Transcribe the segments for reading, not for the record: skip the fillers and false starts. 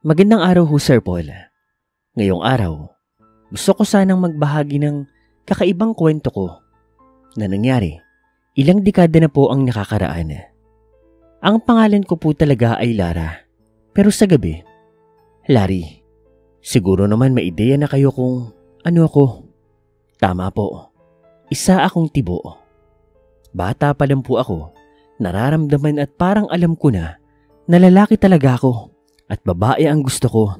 Magandang araw ho, Sir Paul. Ngayong araw, gusto ko sanang magbahagi ng kakaibang kwento ko na nangyari ilang dekada na po ang nakakaraan. Ang pangalan ko po talaga ay Lara, pero sa gabi, Larry. Siguro naman may ideya na kayo kung ano ako. Tama po, isa akong tibo. Bata pa lang po ako, nararamdaman at parang alam ko na lalaki talaga ako. At babae ang gusto ko.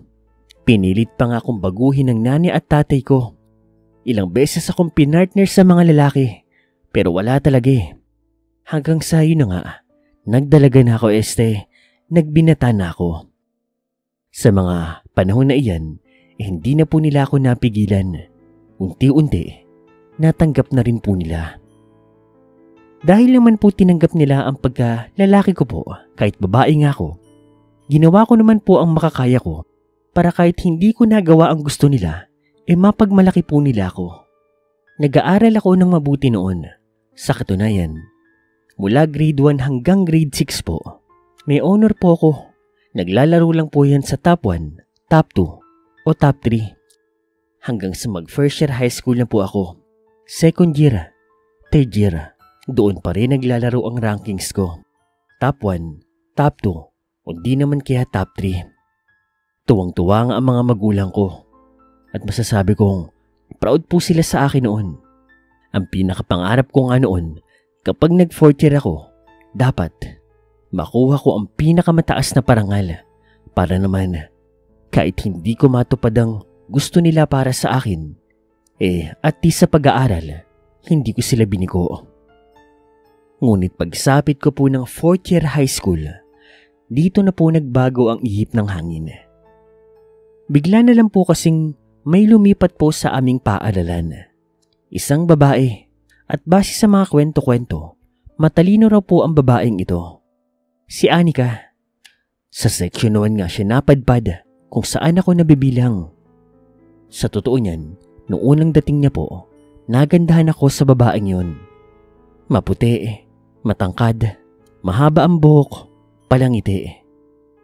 Pinilit pa nga akong baguhin ng nani at tatay ko. Ilang beses akong pinartner sa mga lalaki, pero wala talaga eh. Hanggang sa yun na nga, nagdalaga na ako nagbinata na ako. Sa mga panahon na iyan, hindi na po nila ako napigilan. Unti-unti, natanggap na rin po nila. Dahil naman po tinanggap nila ang pagka-lalaki ko po, kahit babae nga ako, ginawa ko naman po ang makakaya ko para kahit hindi ko nagawa ang gusto nila, mapagmalaki po nila ako. Nag-aaral ako ng mabuti noon. Sa katunayan, mula grade 1 hanggang grade 6 po, may honor po ako. Naglalaro lang po yan sa top 1, top 2 o top 3. Hanggang sa mag-first year high school na po ako. Second year, third year, doon pa rin naglalaro ang rankings ko. Top 1, top 2, o di naman kaya top 3. Tuwang-tuwa ang mga magulang ko. At masasabi kong proud po sila sa akin noon. Ang pinakapangarap ko nga noon, kapag nag-fourth year ako, dapat makuha ko ang pinakamataas na parangal para naman kahit hindi ko matupad ang gusto nila para sa akin, at di sa pag-aaral, hindi ko sila biniko. Ngunit pagsapit ko po ng fourth year high school, dito na po nagbago ang ihip ng hangin. Bigla na lang po kasing may lumipat po sa aming paaralan. Isang babae, at base sa mga kwento-kwento, matalino raw po ang babaeng ito. Si Anika. Sa section 1 nga siya napadpad kung saan ako nabibilang. Sa totoo niyan, noong unang dating niya po, nagandahan ako sa babaeng yon. Maputi, matangkad, mahaba ang buhok, palangiti,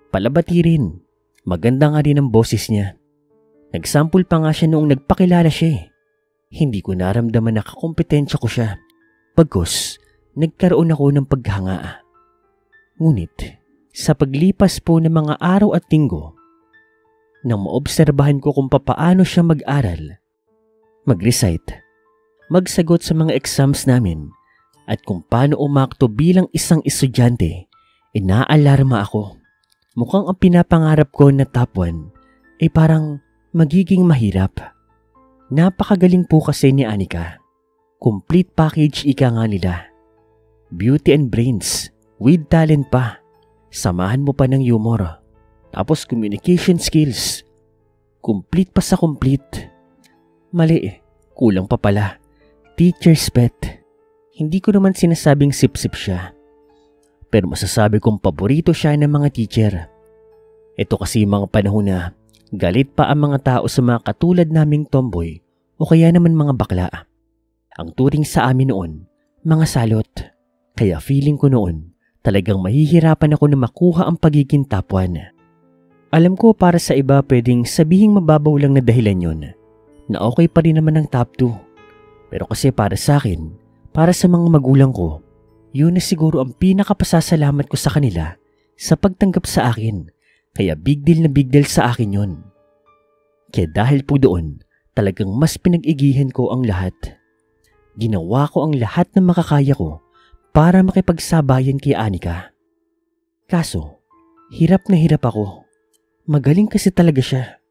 palabati rin, maganda nga rin ang boses niya. Nagsample pa nga siya noong nagpakilala siya. Hindi ko naramdaman na kakompetensya ko siya. Bagkus, nagkaroon ako ng paghanga. Ngunit, sa paglipas po ng mga araw at linggo, nang maobserbahan ko kung papaano siya mag-aral, mag-recite, magsagot sa mga exams namin, at kung paano umakto bilang isang estudyante, inaalarma ako. Mukhang ang pinapangarap ko na top 1 parang magiging mahirap. Napakagaling po kasi ni Anika. Complete package ika nga nila. Beauty and brains, with talent pa. Samahan mo pa ng humor. Tapos communication skills. Complete pa sa complete. Mali, kulang pa pala. Teacher's pet. Hindi ko naman sinasabing sip-sip siya. Pero masasabi kong paborito siya ng mga teacher. Ito kasi mga panahon na galit pa ang mga tao sa mga katulad naming tomboy o kaya naman mga bakla. Ang turing sa amin noon, mga salot. Kaya feeling ko noon, talagang mahihirapan ako na makuha ang pagiging top 1. Alam ko para sa iba pwedeng sabihing mababaw lang na dahilan yon, na okay pa rin naman ang top 2. Pero kasi para sa akin, para sa mga magulang ko, yun na siguro ang pinakapasasalamat ko sa kanila sa pagtanggap sa akin. Kaya big deal na big deal sa akin yun. Kaya dahil po doon, talagang mas pinag-igihan ko ang lahat. Ginawa ko ang lahat ng makakaya ko para makipagsabayan kay Anika. Kaso, hirap na hirap ako. Magaling kasi talaga siya.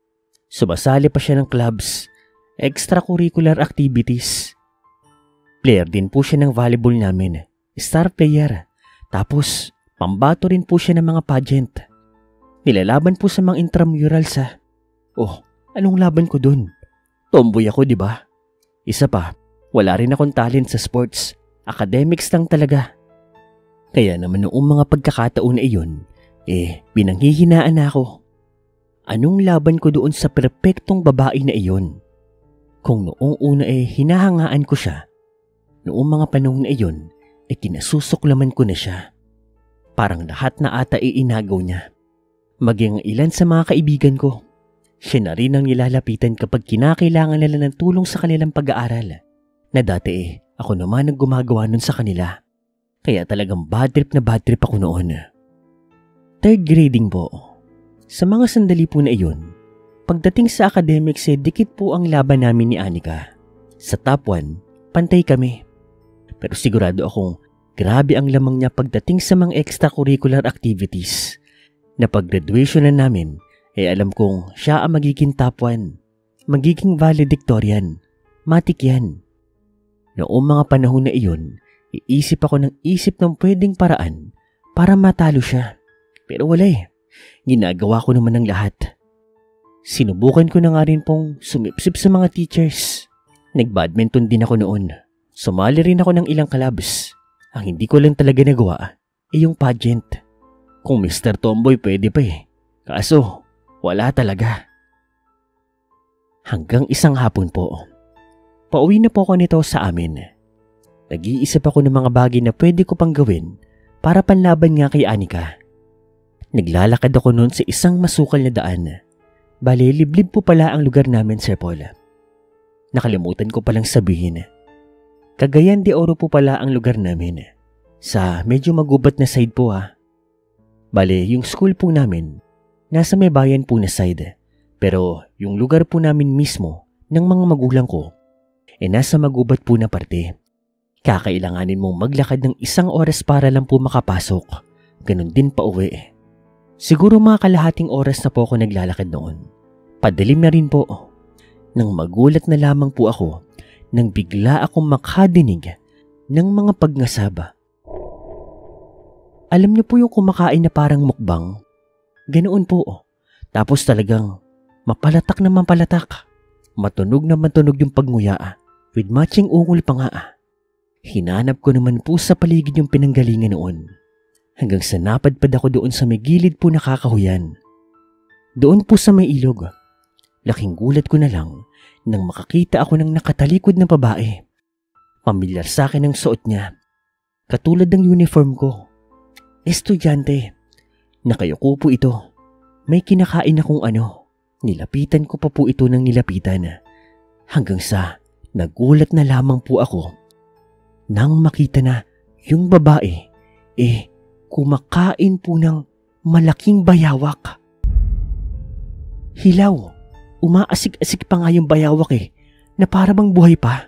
Sumasali pa siya ng clubs, extracurricular activities. Player din po siya ng volleyball namin. Star player. Tapos, pambato rin po siya ng mga pageant. Nilalaban po sa mga intramurals ha. Oh, anong laban ko dun? Tomboy ako, di ba? Isa pa, wala rin akong talent sa sports. Academics lang talaga. Kaya naman noong mga pagkakataon na iyon, pinanghihinaan na ako. Anong laban ko doon sa perpektong babae na iyon? Kung noong una hinahangaan ko siya, noong mga panahon na iyon, kinasusuklaman ko na siya. Parang lahat na ata inagaw niya. Maging ilan sa mga kaibigan ko, siya na rin ang nilalapitan kapag kinakailangan nila ng tulong sa kanilang pag-aaral. Na dati ako naman ang gumagawa nun sa kanila. Kaya talagang bad trip ako noon. Third grading po. Sa mga sandali po na iyon, pagdating sa academics dikit po ang laban namin ni Anika. Sa top 1, pantay kami. Pero sigurado akong grabe ang lamang niya pagdating sa mga extracurricular activities. Na pag-graduation na namin, alam kong siya ang magiging top 1. Magiging valedictorian. Matik yan. Noong mga panahon na iyon, iisip ako ng pwedeng paraan para matalo siya. Pero wala Ginagawa ko naman ang lahat. Sinubukan ko na nga rin pong sumipsip sa mga teachers. Nag-badminton din ako noon. Sumali rin ako ng ilang clubs. Ang hindi ko lang talaga nagawa yung pageant. Kung Mr. Tomboy pwede pa Kaso, wala talaga. Hanggang isang hapon po. Pauwi na po ako nito sa amin. Nag-iisip ako ng mga bagay na pwede ko pang gawin para panlaban nga kay Anika. Naglalakad ako noon sa isang masukal na daan. Bale, liblib po pala ang lugar namin, Sir Paul. Nakalimutan ko palang sabihin. Cagayan de Oro po pala ang lugar namin. Sa medyo magubat na side po Bale, yung school po namin, nasa may bayan po na side. Pero yung lugar po namin mismo ng mga magulang ko, nasa magubat po na parte. Kakailanganin mong maglakad ng 1 oras para lang po makapasok. Ganon din pa uwi. Siguro mga kalahating oras na po ako naglalakad noon. Padilim na rin po. Nang magulat na lamang po ako nang bigla akong makadinig ng mga pagngasaba. Alam niyo po yung kumakain na parang mukbang? Ganoon po. Tapos talagang mapalatak na mapalatak. Matunog na matunog yung pagnguya with matching ungol pa nga. Hinanap ko naman po sa paligid yung pinanggalingan noon. Hanggang sa napadpad ako doon sa may gilid po na kakahuyan. Doon po sa may ilog. Laking gulat ko na lang nang makakita ako ng nakatalikod na babae. Pamilyar sa akin ang suot niya. Katulad ng uniform ko. Estudyante. Nakayuko po ito. May kinakain akong Nilapitan ko pa po ito ng nilapitan. Hanggang sa nagulat na lamang po ako nang makita na yung babae kumakain po ng malaking bayawak. Hilaw, umaasik-asik pa nga yung bayawak na para bang buhay pa.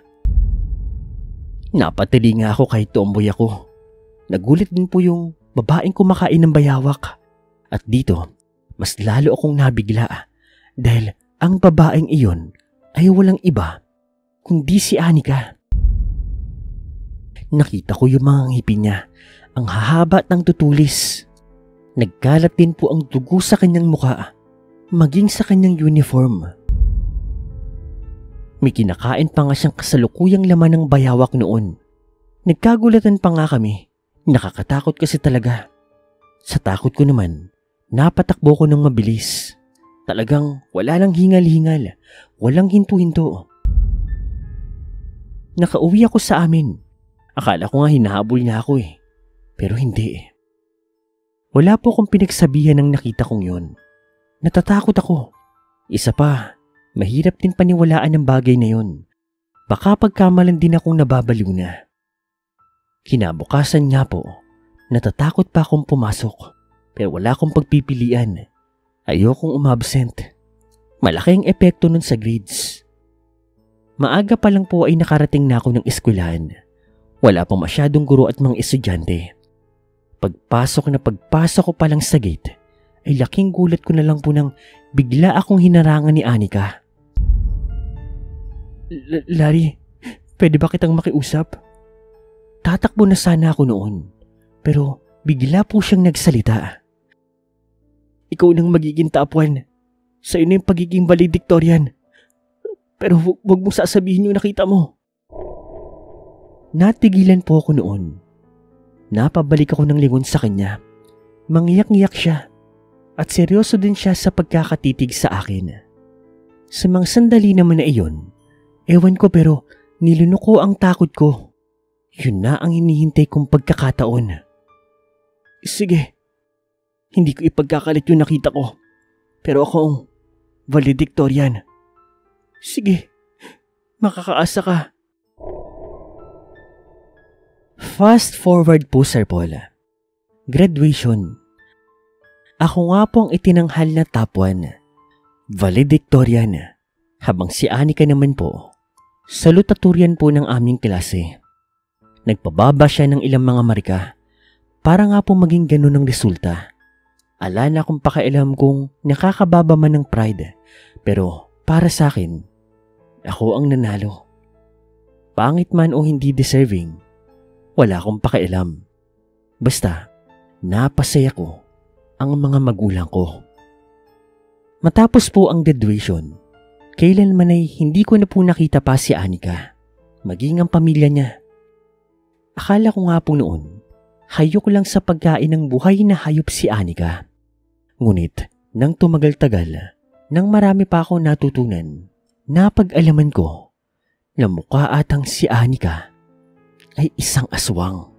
Napatili nga ako kahit tomboy ako. Nagulat din po yung babaeng kumakain ng bayawak. At dito, mas lalo akong nabigla dahil ang babaeng iyon ay walang iba kundi si Anika. Nakita ko yung mga ngipin niya. Ang hahaba at ang tutulis. Nagkalat din po ang dugo sa kanyang mukha, maging sa kanyang uniform. May kinakain pa nga siyang kasalukuyang laman ng bayawak noon. Nagkagulatan pa nga kami. Nakakatakot kasi talaga. Sa takot ko naman, napatakbo ko ng mabilis. Talagang wala lang hingal-hingal, walang hinto-hinto. Nakauwi ako sa amin. Akala ko nga hinahabol niya ako Pero hindi Wala po akong pinagsabihan ng nakita kong yun. Natatakot ako. Isa pa, mahirap din paniwalaan ng bagay na yun. Baka pagkamalan din akong nababaliw na. Kinabukasan nga po, natatakot pa akong pumasok. Pero wala akong pagpipilian. Ayokong umabsent. Malaki ang epekto nun sa grades. Maaga pa lang po ay nakarating na ako ng eskwelahan. Wala pang masyadong guro at mga estudyante. Pagpasok ko pa lang sa gate, ay laking gulat ko na lang po nang bigla akong hinarangan ni Anika. Larry, pwede ba kitang makiusap? Tatakbo na sana ako noon, pero bigla po siyang nagsalita. Ikaw nang magiging top 1. Sa'yo na yung pagiging valedictorian. Pero huwag mong sasabihin yung nakita mo. Natigilan po ako noon. Napabalik ako ng lingon sa kanya. Mangiyak-ngiyak siya. At seryoso din siya sa pagkakatitig sa akin. Sa mga sandali naman na iyon, ewan ko pero nilunok ko ang takot ko. Yun na ang hinihintay kong pagkakataon. Sige, Hindi ko ipagkakalit yung nakita ko. Pero ako ang valedictorian. Sige, makakaasa ka. Fast forward po, Sir Paul. Graduation. Ako nga po ang itinanghal na top 1. Valedictorian. Habang si Anika naman po, salutatorian po ng aming klase. Nagpababa siya ng ilang mga marika para nga po maging ganun ang resulta. Ala na akong pakialam kung nakakababa man ng pride, pero para sa akin, ako ang nanalo. Pangit man o hindi deserving, wala akong pakialam. Basta, napasaya ko ang mga magulang ko. Matapos po ang graduation, kailanman ay hindi ko na po nakita pa si Anika, maging ang pamilya niya. Akala ko nga po noon, hayok lang sa pagkain ng buhay na hayop si Anika. Ngunit, nang tumagal-tagal, nang marami pa ako natutunan, napag-alaman ko na mukha atang si Anika ay isang aswang.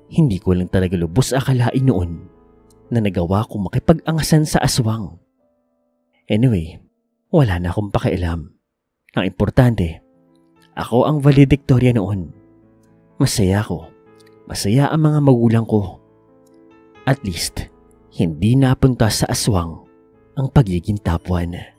Hindi ko lang talaga lubos akalain noon na nagawa kong makipag-angasan sa aswang. Anyway, wala na akong pakialam. Ang importante, ako ang valedictorian noon. Masaya ako. Masaya ang mga magulang ko. At least, hindi napunta sa aswang ang pagiging top 1.